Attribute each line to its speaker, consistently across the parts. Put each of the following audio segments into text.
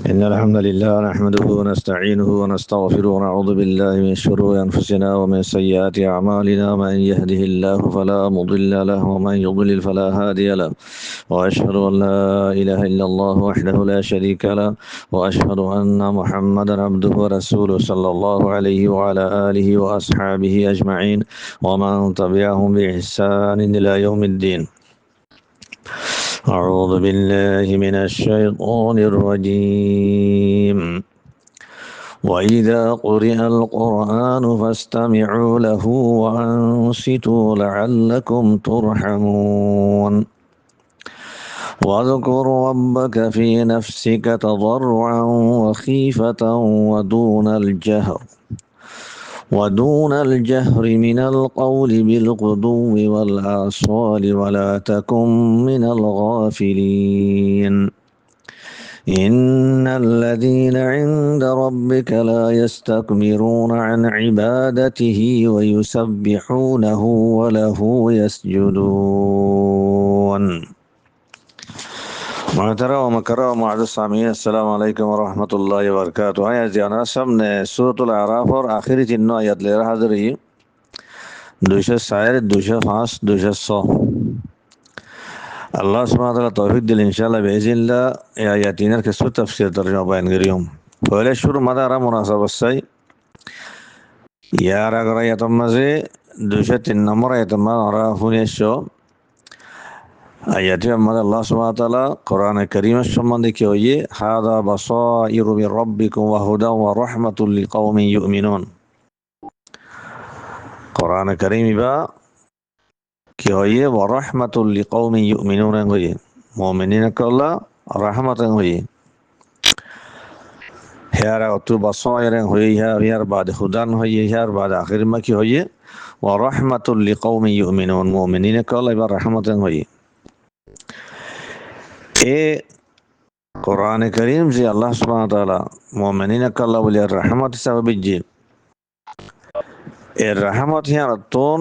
Speaker 1: إن الحمد لله نحمده ونستعينه ونستغفره ونعوذ بالله من شرور أنفسنا ومن سيئات أعمالنا من يهده الله فلا مضل له ومن يضلل فلا هادي له وأشهد أن لا إله إلا الله وحده لا شريك له وأشهد أن محمدا عبده ورسوله صلى الله عليه وعلى آله وأصحابه أجمعين ومن تبعهم بإحسان إلى يوم الدين. أعوذ بالله من الشيطان الرجيم. وإذا قرئ القرآن فاستمعوا له وأنصتوا لعلكم ترحمون. واذكر ربك في نفسك تضرعا وخيفة ودون الجهر من القول بالغدو والآصال ولا تكن من الغافلين. إن الذين عند ربك لا يستكبرون عن عبادته ويسبحونه وله يسجدون. محترم ومكرم معزز السامعين السلام عليكم ورحمة الله وبركاته. آیا جانا سامنے سورة الأعراف اور آخری تینوں آیات لے رہا حاضر ہی 204 205 206 আল্লাহ সুবহানাহু ওয়া তাআলা তৌফিক দিলে ইনশাআল্লাহ বিইজনিল্লাহ এই আয়াতিনের কিছু তাফসীর তরজমা বয়ান করিম। পহলে শুরু মাদারা মুনাসাবাত চাই ইয়ার আগর আয়াতের মাঝে 203 নম্বর আয়াতের মাঝে আমরা শুনেছো আয়াতে আমাদের আল্লাহ সুবহানাহু ওয়া তাআলা কোরআনে কারীমের সম্বন্ধে কি হইয়ে হাদা বাসাইরু মির রাব্বিকুম ওয়া হুদান ওয়া রাহমাতুল লিকাওমিন ইউমিনুন। কোরআনে কারীম বা কি হইয়ে ওয়া রাহমাতুল লিকাওমিন ইউমিনুন হইয়ে মুমিনিন কল্লা রাহমাতান হইয়ে হেয়ার অতু বাসাইরেন হইয়ে ইয়ার বাদ হুদান হইয়ে ইয়ার বাদ আখির মা কি হইয়ে ওয়া রাহমাতুল লিকাওমিন ইউমিনুন মুমিনিন কল্লা বা রাহমাতান হইয়ে। এ কোরআনে কারীম যে আল্লাহ সুবহানাহু ওয়া তাআলা মুমিনিন কল্লা বলে রহমত হিসাবে বিজি এর রহমত হিয়ার তোন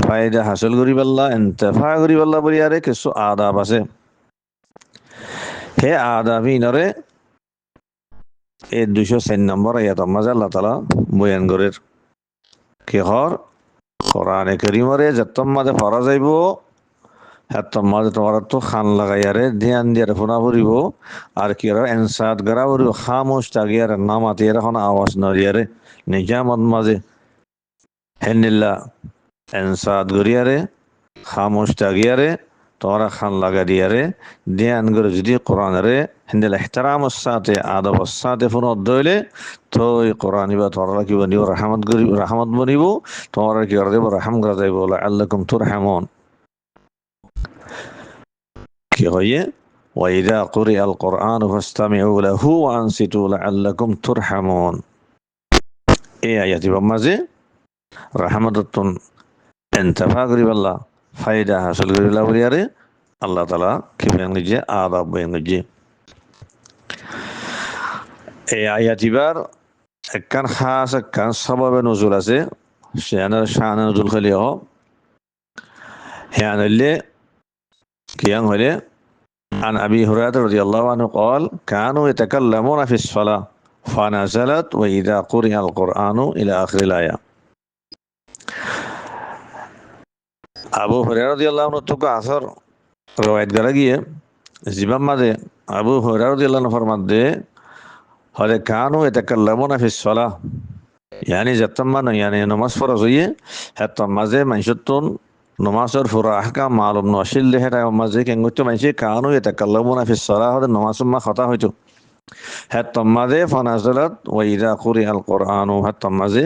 Speaker 1: ফায়দা হাসিল করিবাল্লাহ ইন্তেফা করিবাল্লাহ বলি আরে কিছু আদাব আছে। হে আদাবিনরে এই 204 নম্বর আয়াত মাঝে আল্লাহ তাআলা বয়ান করের কি হর কোরআনে কারীমরে যতম মাঝে পড়া যাইব হেতম মাঝে তোমার তো খান লাগাইয়ারে ধ্যান দিয়ে ফোনা পড়িব আর কি আর এনসাদ গরা পড়িব খামোশ তাগিয়ার নামাতে এখন আওয়াজ নরিয়ারে নিজামত মাঝে হেনিল্লা এনসাদ গরিয়ারে খামোশ তাগিয়ারে তোরা খান লাগা দিয়ারে ধ্যান করে যদি কোরআনরে হিন্দিল ইহতারামের সাথে আদবের সাথে ফোন দইলে তো এই কোরআন বা তোরা কি বনিব রহমত বনিব তোরা কি করে দেব রহম করে দেব লাআল্লাকুম তুরহামুন কি হইয়ে ওয়াইদা কুরিআল কুরআন ফাসতামিউ লাহু ওয়া আনসিতু লাআল্লাকুম তুরহামুন। এই আয়াতি মাঝে রহমতুন ইন্তেফা করিবাল্লাহ ফায়দা হাসিল করিলা বলিয়ারে আল্লাহ তাআলা কি বয়ান যে আদাব বয়ান যে এই আয়াতিবার একখান খাস একখান সবাবে নজুল আছে সেয়ানের শান নজুল খালিও হেয়ান হইলে কিয়াং হইলে عن أبي هريرة رضي الله عنه قال كانوا يتكلمون في الصلاة فنزلت وإذا قرئ القرآن إلى آخر الآية. আবু হুরায়রা রাদিয়াল্লাহু আনহু থেকে আসর রওয়ায়াত করা গিয়ে জিবাম মাঝে আবু হুরায়রা রাদিয়াল্লাহু আনহু ফরমাতে হলে কানু ইয়াতাকাল্লামুনা ফিস সালাহ yani যতমান yani নামাজ ফরজ হইয়ে হেত মাঝে মাইসুতুন নামাজের পুরা আহকাম মালুম নশিল দেহেরা মাঝে কেঙ্গুতো মাইসে কানু ইয়াতাকাল্লামুনা ফিস সালাহ হলে নামাজ মা খতা হইতো হেত মাঝে ফানাজালাত ওয়া ইযা কুরিআল কুরআনু হেত মাঝে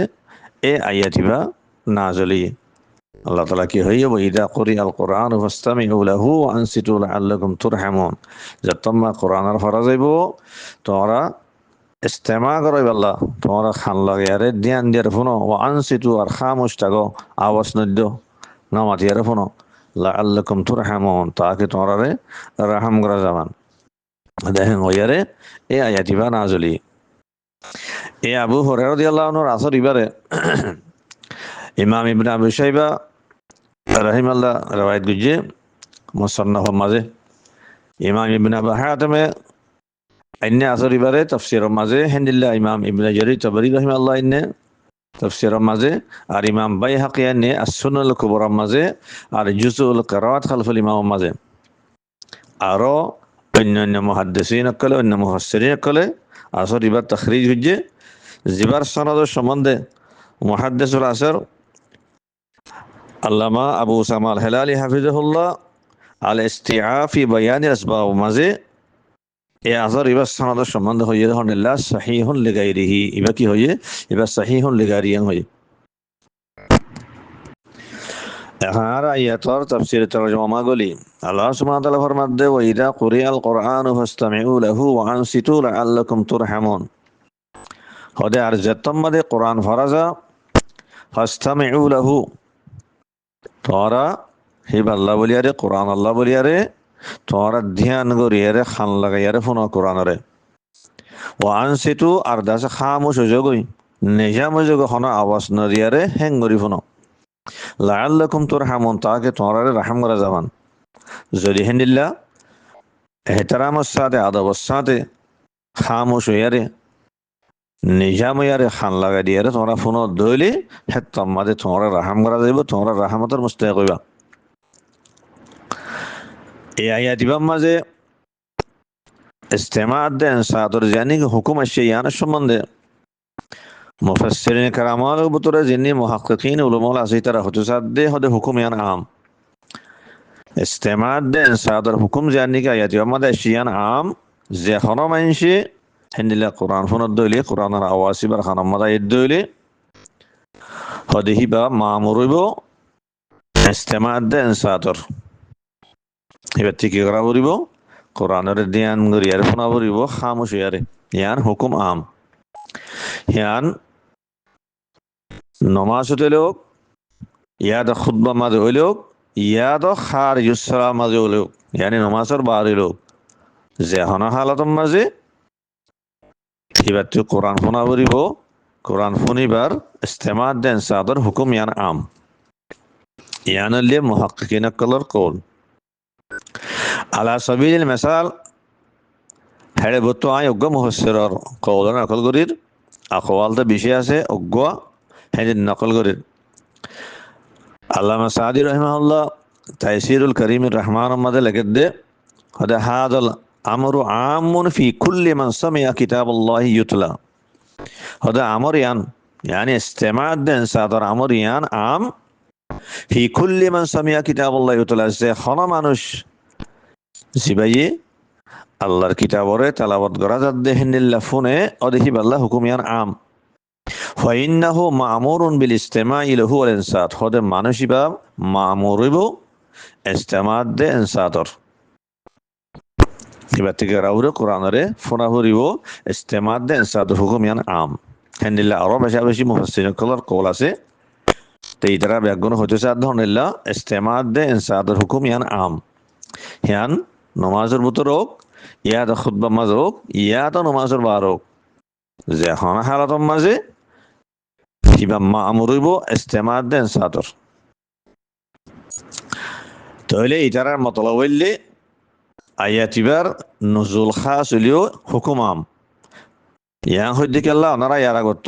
Speaker 1: এ আয়াতিবা নাজলি আল্লাহ তাআলা কি হইয়ে ওয়াইদা কুরিআল কুরআন ফাসতামিউ লাহু ওয়া আনসিতু লাআল্লাকুম তুরহামুন যতমা কোরআনের ফরজ হইব তোরা ইস্তেমা করই আল্লাহ তোরা খান লাগে আরে ধ্যান দিয়ে ফোনো ওয়া আনসিতু আর খামোশ থাকো আওয়াজ নদ্য নামাতি আরে ফোনো লাআল্লাকুম তুরহামুন তাকে তোরা রে রহম করা যাবান দেখেন ওয়ারে এই আয়াতিবা নাজলি এ আবু হুরায়রা রাদিয়াল্লাহু আনহু আসর ইবারে ইমাম ইবনে আবু শাইবা রাহিমাল্লাহ রওয়ায়াত গুজে মুসান্নাফ মাঝে ইমাম ইবনে আবু হাতিম আইনে আসর ইবারে তাফসিরের মাঝে হেন্দিল্লা ইমাম ইবনে জারির তাবরি রাহিমাহুল্লাহ ইন্নে তাফসিরের মাঝে আর ইমাম বাইহাকি আইনে as-সুনানুল কুবরার মাঝে আর জুজুল কিরাআত খালফুল ইমামের মাঝে আরো অন্যান্য মুহাদ্দিসিন কলে অন্য মুফাসসিরিন কলে আসর ইবার তাখরিজ হচ্ছে জিবার সনদের সম্বন্ধে মুহাদ্দিসুল আসর আল্লামা আবু উসামা আল হেলালি হাফিজাহুল্লাহ আল ইস্তিআফি বায়ানিল আসবাব মাঝে এই আসর ইবার সনদের সম্বন্ধে হয়ে হনিল্লাহ সাহিহুন লিগাইরিহি ইবা কি হয়ে এবার সাহিহুন লিগাইরিয়ান হয়ে এখন আর আয়াতর তাফসীর তরজমা গুলি আল্লাহ সুবহানাহু ওয়া তাআলা ফরমাতে ওয়া ইযা কুরিআল কুরআনু ফাসতামিউ লাহু ওয়া আনসিতু লাআল্লাকুম তুরহামুন হদে আর যেতম্মাদে কোরআন ফরাজা ফাসতামিউ লাহু তোরা হিব আল্লাহ বলিয়ারে কোরআন আল্লাহ বলিয়ারে তোরা ধ্যান করিয়ারে খান লাগাইয়ারে ফোন কোরআনরে ও আনসিতু আর দাসে খামোশ হয়ে নিজাম হয়ে হন আওয়াজ নদিয়ারে হেং করি ফোন লাআল্লাকুম তুরহামুন তাকে তোরারে রাহম করা যাবান যদি হেন্দিল্লা এহতারামের সাথে আদবের সাথে খামোশ হইয়ারে নিজাম হইয়ারে খান লাগাই দিয়ারে তোমরা ফোন ধইলে হে তোমাদের তোমরা রাহাম করা যাইব তোমরা রাহামতের মুস্তাহিক হইবা এই আয়াত ইবাম মাঝে ইস্তেমাদ দেন সাদর জানি হুকুম আসছে ইয়ানের সম্বন্ধে মুফাসসিরিন কারামাল ভিতরে যিনি মুহাক্কিকিন উলামাউল আছে তারা হুতুসাদ দে হদে হুকুম ইয়ান আম ইস্তেমাদ দেন সাদর হুকুম জানি কে আয়াত ইবাম মাঝে শিয়ান আম যে হনো মানসি হেন্দিলা কোরআন ফোনত দইলে কোরআনের আওয়াজ ইবার খানাম মাদা ইদ দইলে হদে হিবা মামুরইব ইস্তেমাদ দেন সাদর এবার ঠিক করা বলিব কোরআনের ধ্যান করিয়ার ফোনা বলিব খামোশ হইয়ারে ইয়ান হুকুম আম ইয়ান নমাজ হইলেও ইয়াদ খুতবা মাঝে হইলেও ইয়াদ খার ইউসরা মাঝে হইলেও ইয়ানি নমাজের বার হইলেও যে হন হালতর মাঝে এবার তুই কোরআন ফোনা বলিব কোরআন ফোনিবার ইস্তেমাদ দেন সাদর হুকুম ইয়ান আম ইয়ান লিয়ে মুহাক্কিকিন কলর কল আলা সাবিলিল মিসাল হেড়ে বতো আই অজ্ঞ মুফাসসিরর কওল নকল করির আকওয়ালতে বিষয় আছে অজ্ঞ হেদিন নকল করির আল্লামা সাদি রাহিমাহুল্লাহ তাইসিরুল করিমির রহমানের মাঝে লেগে দে হদে হাদাল আমরু আমুন ফি কুল্লি মান সামিয়া কিতাবুল্লাহি ইউতলা হদে আমর ইয়ান يعني استماع দেন সাদর আমর ইয়ান আম ফি কুল্লি মান সামিয়া কিতাবুল্লাহি ইউতলা যে খনা মানুষ জিবাইয়ে আল্লাহর কিতাবরে তেলাওয়াত করা যাত দেহিনিল্লা ফোনে অদেহি বাল্লাহ হুকুম ইয়ান আম ফাইন্নাহু মা'মুরুন বিল ইস্তিমা'i লাহু ওয়াল ইনসাত হদে মানুষিবা মা'মুরিব ইস্তিমাদ দে ইনসাতর এবার থেকে রাউরে কোরআনরে ফোনা হরিব ইস্তিমাদ দে ইনসাতর হুকুম ইয়ান আম হেন্দিল্লা আরো বেশি বেশি মুফাসসিরিন কলার কল আছে তো ইতারা ব্যাগুন হইতেছে আদহনিল্লা ইস্তিমাদ দে ইনসাতর হুকুম ইয়ান আম ইয়ান নমাজের ভিতর হোক ইয়াদ খুতবা মাঝ হোক ইয়াদ নমাজের বার হোক যে হন হালাতর মাঝে কিবা মা'মুরিব ইস্তেমাদ দেন সাদর তাহলে ইতারার মতলব হইলে আয়াতিবার নজুল খাস হইলেও হুকুম আম ইয়া হইদিকে আল্লাহ ওনারা ইয়ার আগত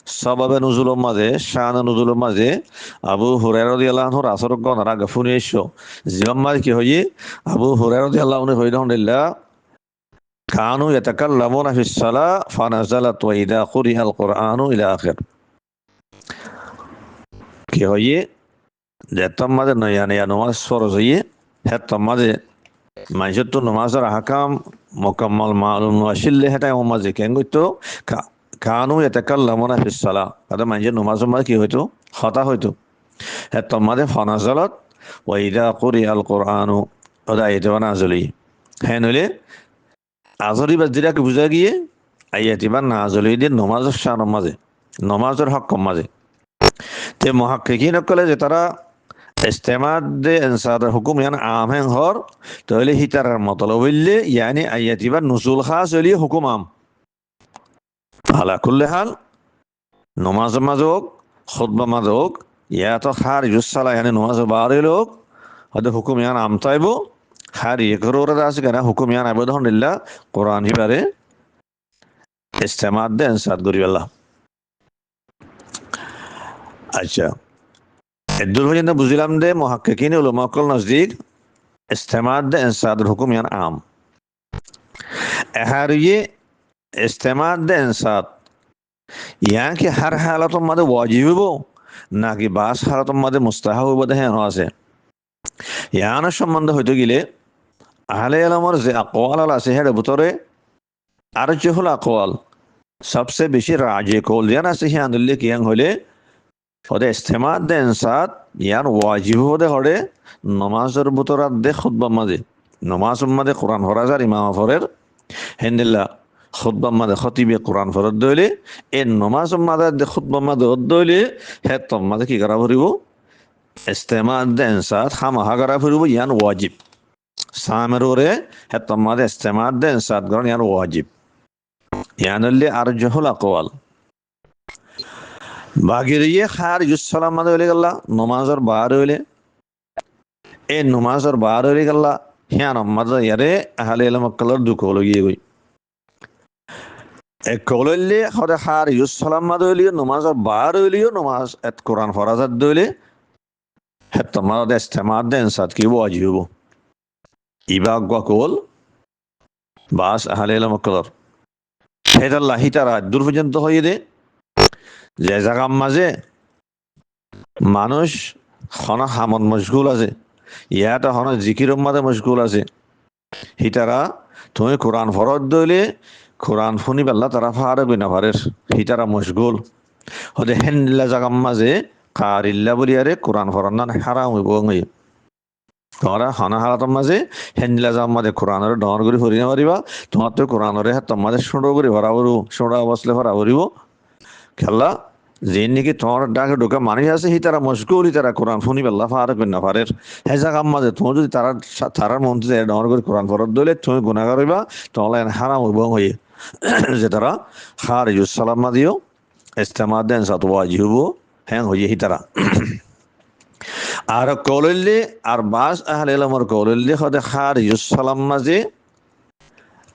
Speaker 1: সবাবে নজুলের মাঝে শান নজুলের মাঝে আবু হুরায়রা রাদিয়াল্লাহু আনহুর আসরক ওনারা গফুনি এসো জিবাম মাঝে কি হইয়ে আবু হুরায়রা রাদিয়াল্লাহু আনহু হইদহনিল্লাহ কানু ইয়াতাকাল্লামুনা ফিস সালাহ ফানাজালাত ওয়া ইযা কুরিআল কুরআনু ইলা আখির কি হইয়ে যে তোমাদের নয়া নয়া নমাজ ফরজ হইয়ে হ্যাঁ তোমাদের মানুষের তো নমাজের আহকাম মোকাম্মল মালুম আসিলে হেঁটে মাঝে কেন করতো কানু ইয়াতাকাল্লামুনা ফিস সালাহ তাদের মানুষের নমাজের মাঝে কি হইতো হতা হইতো হ্যাঁ তোমাদের ফানাজালাত ওয়া ইযা কুরিআল কুরআনু ওদা আয়াতিবা নাযিলি হ্যাঁ নইলে আজরি বাজরিয়াকে বুঝা গিয়ে আয়াতিবা নাযিলি দিয়ে নমাজের শানের মাঝে নমাজের হক মাঝে তে মুহাক্কিকিন কলে যে তারা ইস্তেমাদ দে ইনসাদের হুকুম ইয়ান আম হেন হর তাহলে হিতারার মতলব হইলে ইয়ানি আয়াতিবা নুজুল খাস হইলে হুকুম আম আলা কুল্লি হাল নমাজ মাঝে হোক খুতবা মাঝে হোক ইয়া তো খারিজুস সালাহ ইয়ানি নমাজ বারে হোক হয়তো হুকুম ইয়ান আম তাইব খারি করোরা আছে কেন হুকুম ইয়ান আবেদন দিল্লা কোরআন হিবারে ইস্তেমাত দে এনসাদ করি পেলা। আচ্ছা, এদুর পর্যন্ত বুঝলাম দে মহাক্কিকিন উলামা কল নজদিক ইস্তেমাত দে এনসাদের হুকুম ইয়ান আম। এহারিয়ে ইস্তেমাত দে এনসাদ ইয়ান কি হার হালাতর মধ্যে ওয়াজিব হইব নাকি বাস হালাতর মধ্যে মুস্তাহাব হইব দেখে আছে। ইয়ানের সম্বন্ধে হইতে গেলে আহলে ইলমের যে আকওয়াল আছে হের ভিতরে আর যে হল আকওয়াল সবচেয়ে বেশি রাজে কল ইয়ান আছে হিয়ানুল্লে কিয়াং হইলে হদে ইস্তেমাত দে এনসাদ ইয়ান ওয়াজিব হদে হরে নমাজের ভিতরাত দে খুতবা মাঝে নমাজ মাঝে কোরআন ফরাজার ইমাম ফরের হেন্দিল্লা খুতবা মাঝে খতিবে কোরআন ফরত দইলে এই নমাজ মাঝে দে খুতবা মাঝে দইলে হে তম মাঝে কি করা ফুরিব ইস্তেমাত দে এনসাদ খামাহা করা ফুরিব ইয়ান ওয়াজিব সামের ওরে হে তম মাঝে ইস্তেমাত দে এনসাদ করেন ইয়ান ওয়াজিব ইয়ানুল্লে আর জহুল আকওয়াল বাগিরিয়ে খার ইউসালাম মাঝে হইলে গেল্লা নমাজের বার হইলে এই নমাজের বার হইলে গেল্লা হিয়ান মাঝে ইয়ারে আহলে ইলম কলর দুঃখ লগিয়ে গই এক কললে হরে খার ইউসালাম মাঝে হইলে নমাজের বার হইলিও নমাজ এত কোরআন ফরাজাত দইলে হে তোমার ইস্তেমাত দে এনসাদ কি ওয়াজিব ইবাগ কল বাস আহলে ইলম কলর হেদাল্লাহ হিতারা দূর পর্যন্ত হইয়ে দে যে জায়গার মাঝে মানুষ হন হামন মশগুল আছে ইয়াটা হন জিকিরের মাঝে মশগুল আছে হিতারা তুমি কোরআন ফরত দইলে কোরআন শুনি পেলা তারা ফারবে না ফারের হিতারা মশগুল হদে হেন্দিল্লা জাগার মাঝে কারিল্লা বলিয়ারে কোরআন ফরান হারাম হইব তোমরা হনা হালাতর মাঝে হেন্দিল্লা জাগার মাঝে কোরআনের ডর করে ফরি না পারিবা তোমার তো কোরআনের হাত মাঝে সুন্দর করে ভরা ভরব সোড়া বসলে ভরা ভরিব খেলা যে নাকি তোমার ডাকে ঢোকা মানুষ আছে সি তারা মশগুল তারা কোরআন শুনি পেলা ফারবে না ফারের হেজা কাম মাঝে তুমি যদি তারা তারার মন্ত্রী ডর করে কোরআন ফরত দইলে তুমি গুণাগার হইবা তোমার হারাম হইব হয়ে যে তারা খার ইউসালাম মাদিও ইস্তেমাত দেন সাত ওয়াজিব হ্যাং হইয়ে হি তারা আর কলল্লি আর বাস আহলে ইলমের কলল্লি হদে খার ইউসালাম মাঝে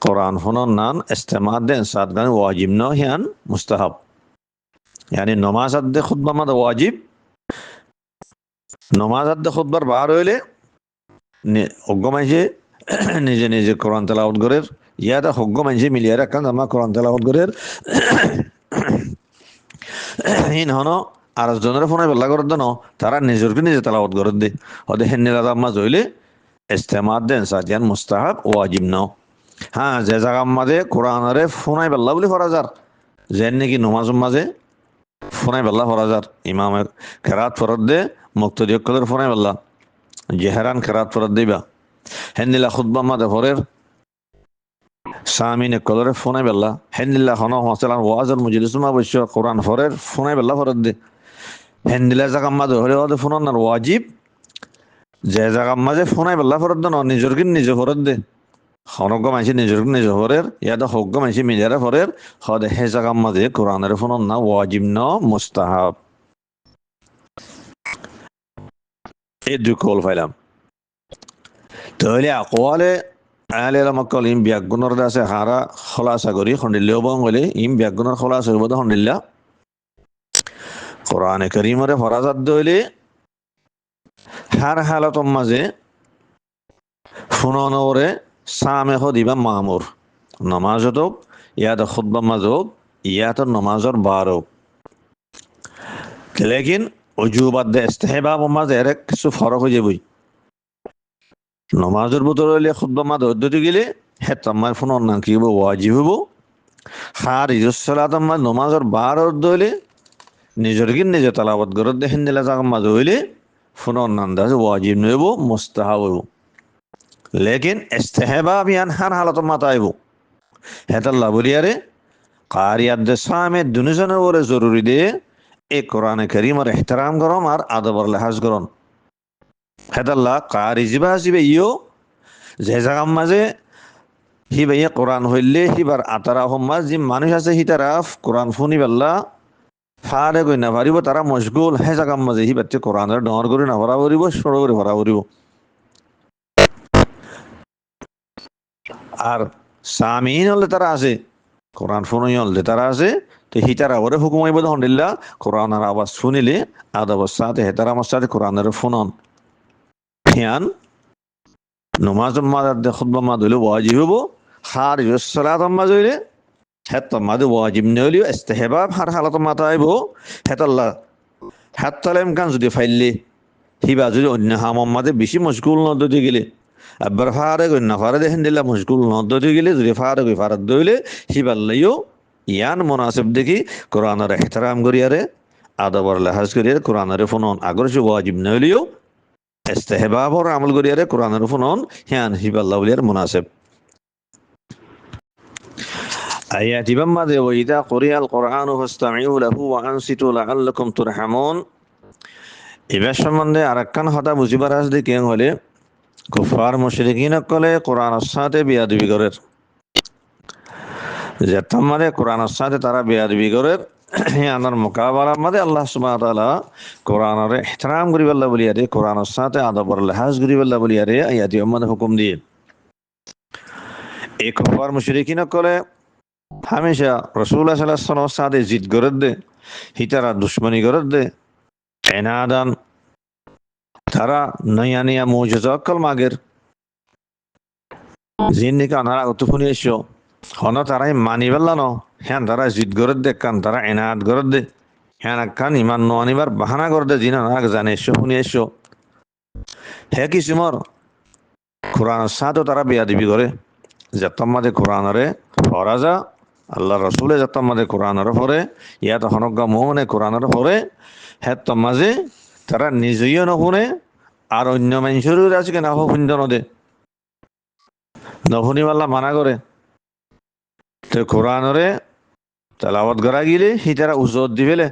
Speaker 1: কোরআন শুনন নান ইস্তেমাত দেন সাত গান ওয়াজিব ন হিয়ান মুস্তাহাব यानी नमाज अद्दे खुतबा मद वाजिब नमाज अद्दे खुतবার বার হইলে হগ্গ মাইছে নিজে নিজে কোরআন তেলাওয়াত করের ইয়াটা হগ্গ মাইছে মিলিয়ে রাখান আমা কোরআন তেলাওয়াত করের হিন হন আর জনের ফোনে বেলা করে দেন তারা নিজরকে নিজে তেলাওয়াত করে দে হদে হেন্নিলা দাম্মা জইলে ইস্তেমাত দেন সাজিয়ান মুস্তাহাব ওয়াজিব ন হ্যাঁ যে জায়গা মাঝে কোরআনরে ফোনাই বেল্লা বলি ফরা যার যেন নাকি নমাজ মাঝে ফোনাই বেল্লা ফরাজার ইমামের খেরাত ফরত দে মুক্তদি অকলের ফোনাই বেল্লা জেহেরান খেরাত ফরত দিবা হেন্দিলা খুতবা মাদে ফরের সামিন অকলের ফোনাই বেল্লা হেন্দিলা হন হসলান ওয়াজর মুজলিসুমা বৈশ্য কোরআন ফরের ফোনাই বেল্লা ফরত দে হেন্দিলা জাগাম মাদে হলে ওদের ফোনার না ওয়াজিব যে জাগাম মাঝে ফোনাই বেল্লা ফরত দে ন নিজের কিন নিজে ফরত দে হনজ্ঞ মানসি নিজের নিজে ফরের ইয়াদা হজ্ঞ মানসি মিলিয়ারে ফরের হদে হে জাগাম মাঝে কোরআনের ফোনার না ওয়াজিব ন মুস্তাহাব এই দুই কল পাইলাম তাহলে আকওয়ালে আহলে ইলমকল ইম ব্যাগুণর আছে হারা খলাসা করি খন্ডিল্য বং হলে ইম ব্যাগুণর খলাসা হইব খন্ডিল্লা কোরআনে কারীমরে ফরাজাত দইলে হার হালাতর মাঝে শুনানোরে সামে দিবা মামুর নমাজত হোক ইয়াত খুতবা মাঝ হোক ইয়াত নমাজর বার হোক লেকিন অজুবাদ দে ইস্তেহবাব মাঝে এর কিছু ফরক হয়ে যাবই নমাজের ভিতরে হইলে খুতবা মাঝ হইতে গেলে হে তোমার ফোনের নাম কি হইব ওয়াজিব হইব খার ইজুসালাতর মাঝ নমাজের বার হইলে নিজের কিন নিজে তালাবাত করে দেখেন দিলা জাগার মাঝে হইলে ফোনের নাম দাস ওয়াজিব নইব মুস্তাহাব হইব লেকিন ইস্তেহবাব ইয়ান হার হালাতর মাথা আইব হেতাল্লা বলিয়ারে কারিয়াত দে সামে দুনিজনের ওরে জরুরি দে এই কোরআনে কারীমের ইহতিরাম করম আর আদবর লিহাজ করন হেতাল্লা কারি জিবা আসিবে ইও যে জাগার মাঝে হি ভাইয়া কোরআন হইলে হিবার আতারা হম্মাজ যে মানুষ আছে হি তারা কোরআন শুনি পাল্লা ফারে গই না পারিব তারা মশগুল হে জাগার মাঝে হি বাচ্চা কোরআনের ডর করে না ভরা করিব সর করে ভরা করিব আর সামিন হলে তারা আছে কোরআন শুনইল দে তারা আছে তো হিতারা ওরে হুকুমাইব হন্ডিল্লা কোরআনের আওয়াজ শুনিলে আদাবর সাথে হেতার আমার সাথে কোরআনের ফোনন হিয়ান নমাজ মাদার খুতবা মা দইলে ওয়াজিব হবো হার সালাত আম্মা জইলে হেত মাদে ওয়াজিব নইলিও ইস্তেহবাব হার হালাত মাতাইব হেতাল্লাহ হাত্তালেম কান যদি ফাইললে হিবা যদি অন্য হামাম্মাদে বেশি মশগুল নদতে গেলে আবার ফারে গই না ফারে দেখেন দিল্লা মশগুল নদতে গেলে যদি ফারে গই ফারাত দইলে হিবাল্লাইও ইয়ান মুনাসিব দেখি কোরআনের ইহতিরাম করিয়ারে আদবর লাহাজ করিয়ারে কোরআনের ফোনন আগর যে ওয়াজিব নইলিও ইস্তেহবাবর আমল করিয়ারে কোরআনের ফোনন হিয়ান হিবাল্লাহ বলিয়ার মুনাসিব আয়াত ইবাম্মাদে ওয়াইদা কুরিয়াল কুরআনু ফাসতামিউ লাহু ওয়া আনসিতু লাআল্লাকুম তুরহামুন এবার সম্বন্ধে আরেকখান কথা বুঝিবার আজ দেখে হলে কুফার মুশরিকিন কলে কোরআনের সাথে বিয়াদবি করের যেতাম মানে কোরআনের সাথে তারা বিয়াদবি করের আনার মোকাবেলার মধ্যে আল্লাহ সুবহানাহু ওয়া তাআলা কোরআনের ইহতিরাম করিবাল্লাহ বলিয়ারে কোরআনের সাথে আদবর লিহাজ করিবাল্লাহ বলিয়ারে আয়াত ইবাম্মাদে হুকুম দিয়ে এই কুফার মুশরিকিন কলে হামেশা রাসূলুল্লাহ সাল্লাল্লাহু আলাইহি ওয়াসাল্লামের সাথে জিদ করে দে হিতারা দুশমনি করে দে এনাদান তারা নয়া নয়া মুজিজা অকল মাগের জিন্দিকে আনারা উত্তফুনি এসো হন তারাই মানিবেলা ন হ্যাঁ তারা জিদ করে দে কান তারা এনাদ করে দে হ্যাঁ কান ইমান ন আনিবার বাহানা করে দে জিনা নাক জানে এসো শুনি এসো হে কিসিমর কোরআনের সাথেও তারা বেয়াদবি করে যতম মাঝে কোরআনরে ফরাজা আল্লাহ রসুলে যতম মাঝে কোরআনরে পড়ে ইয়াত হনজ্ঞা মোহনে কোরআনরে পড়ে হ্যাঁ মাঝে তারা নিজেও নশুনে আর অন্য মানুষেরও আজকে না শুনতে নদে নশুনিবাল্লা মানা করে তো কোরআনরে তেলাওয়াত করা গিলে সি তারা উজত দি ফেলে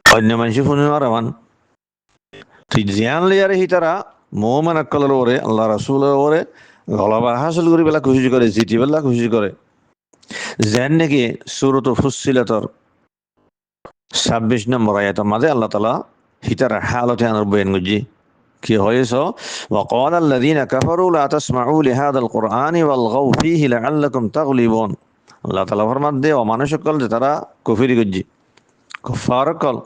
Speaker 1: অন্য মানুষ শুনিব মান তুই জিয়ান লিয়ারে সি তারা মোহাম্মদ আকলের ওরে আল্লাহ রসুলের ওরে গলাবা হাসিল করি পেলা খুশি করে জিতি পেলা খুশি করে যেন নাকি সুরত ফুসিলাতর 26 নম্বর আয়াতের মাঝে আল্লাহ তাআলা হিতার হালতে আনার বয়ান করছি কি হয়েছে وقال الذين كفروا لا تسمعوا لهذا القرآن والغوا فيه لعلكم تغلبون আল্লাহ তাআলা ফরমান দে ও মানুষ সকল যে তারা কুফরি করছি কুফার কল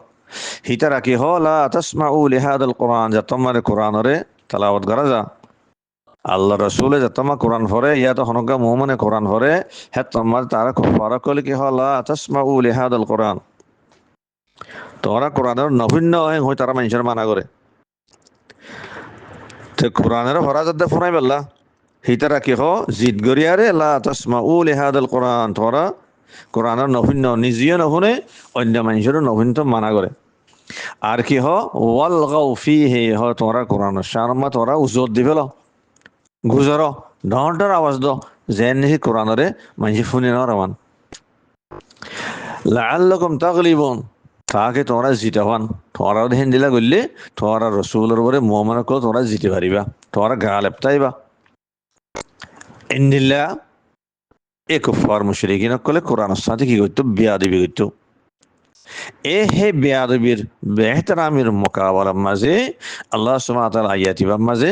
Speaker 1: হিতারা কি হল লা তাসমাউ লিহাদাল কোরআন যা তোমার কোরআনরে তেলাওয়াত করা যা আল্লাহ রসুলে যে তোমার কোরআন পড়ে ইয়াত হনগা মুমিনে কোরআন পড়ে হে তোমার তারা কুফার কল কি হল লা তাসমাউ লিহাদাল কোরআন তোরা কোরআনের নভিন্ন হয়ে তারা মানুষের মানা করে তো কোরআনের ফরাজত ফোনাই বেলা হিতারা কি জিদ গরিয়ারে লা তাসমাউ লিহাদাল কোরআন তোরা কোরআনের নভিন্ন নিজেও নশুনে অন্য মানুষেরও নভিন্ন মানা করে আর কি ওয়ালগাউ ফিহি তোরা কোরআনের শারমা তোরা উজত দি ফেল গুজর ঢন্টার আওয়াজ দ যেন কোরআনরে মানুষ শুনি নরামান লাআল্লাকুম তাগলিবুন তাকে তোমরা জিতে হন তোমরা হেন দিলা করলে তোমরা রসুলের উপরে মুমিন কো তোমরা জিতে পারিবা তোমরা গালেব তাইবা ইন্দিল্লা এ কুফার মুশরিকিন কলে কোরআনের সাথে কি করতো বিয়াদবি করতো এ হে বিয়াদবির বেহতরামির মোকাবেলার মাঝে আল্লাহ সুবহানাহু ওয়া তাআলা আয়াতিবার মাঝে